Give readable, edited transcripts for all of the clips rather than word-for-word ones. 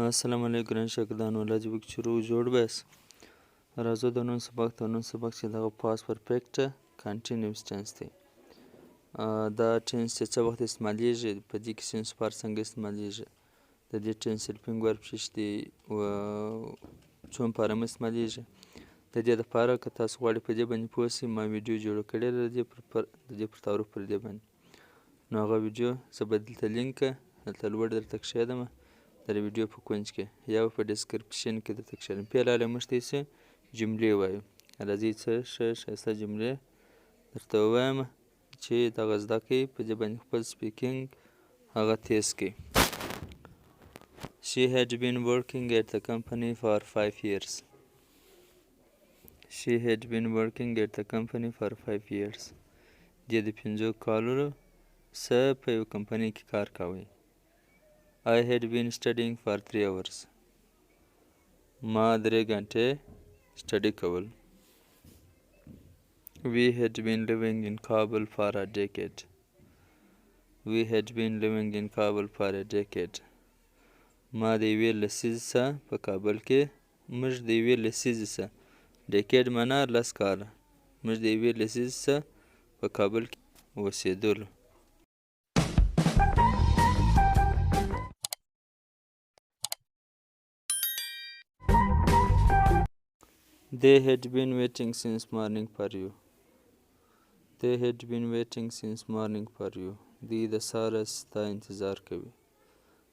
السلام علیکم ګران شاګردانو الله دې وکړي چې روغ جوړ بیاست. راځو د نن سبق چې دغه پاست پرفیکټ کنټینیوس ټینس دی. دا ټینس چې څه وخت استعمالیږي، په دې کې سینس پار څنګه استعمالیږي، د دې ټینس هیلپینګ ورب څه شی دی، څوم پاره استعمالیږي. د دې دپاره که تاسو غواړئ په دې باندې پوه سئ، ما ویډیو جوړه کړې ده د دې پر تعارف پر دې باندې. نو هغه ویډیو زه به دلته لینک دلته لوړ درته کښېږدمه د ویډیو په کونج کې یا په ډسکرپشن کې درته کښېږدم. فعلحال مخکې چې جملې ووایو، راځئ څه ښه ښایسته جملې درته ووایم چې دغه زده کړئ، په دې باندې خپل سپیکینګ هغه تیز کړئ. She had been working at the company for 5 years. She had been working at the company for 5 years. دې د 5 کالو څه په یو کمپنۍ کې کار کوي. I had been studying for 3 hours. ما 3 غنټې سټډي کول. We had been living in Kabul for a decade. We had been living in Kabul for a decade. ما د یوې لسیزې څخه په کابل کې، موږ د یوې لسیزې څخه، ډیکیډ معنا 10 کاله، موږ د یوې لسیزې څخه په کابل کې اوسېدلو. They had been waiting since morning for you. They had been waiting since morning for you. دوی د سهاره ستا انتظار کوي،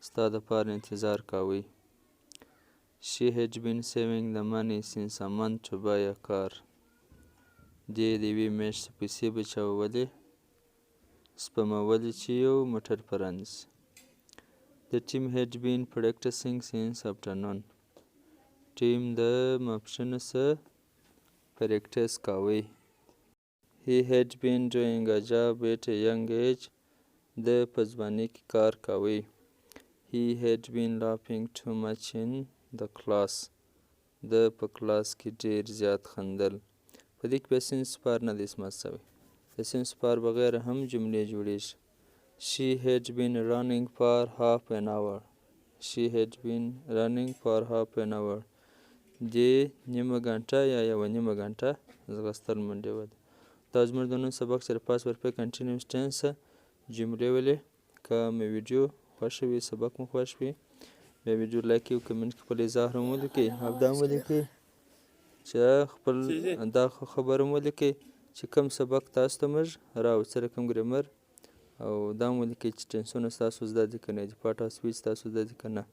ستا دپاره انتظار کوي. She had been saving the money since a month to buy a car. دې د یوې میاشتې پیسې بچولې، سپمولې چې یو موټر په رانیسي. The team had been practicing since afternoon. ټیم د ماپښینه څخه پریکټس کوي. He had been doing a job at a young age. د په ځوانۍ کې کار کوي. He had been laughing too much in the class. د په کلاس کې ډیر زیات خندل. په دې کې بیا سینس پار نه دی اسمات شوی، د سینس پار بغیر هم جملې جوړیږي. She had been running for half an hour. She had been running for half an hour. دې نیمه ګنټه یا یوه نیمه ګنټه ځغستل منډې وهلې. دا زموږ د نن سبق چې د پاست پرفیکټ کنټینیوس ټینس جملې ولې. که مې ویډیو خوښه وي، سبق مو خوښ وي، بیا ویډیو لایک کړئ او کمنټ کې خپل اظهار هم ولیکئ او دا هم ولیکئ چې خپل دا خبره هم ولیکئ چې کوم سبق تاسو ته موږ راوړو، څه رقم ګرامر، او دا هم ولیکئ چې ټینسونه ستاسو زده دي که نه دي، پاټ او سپیچ تاسو زده دي که نه.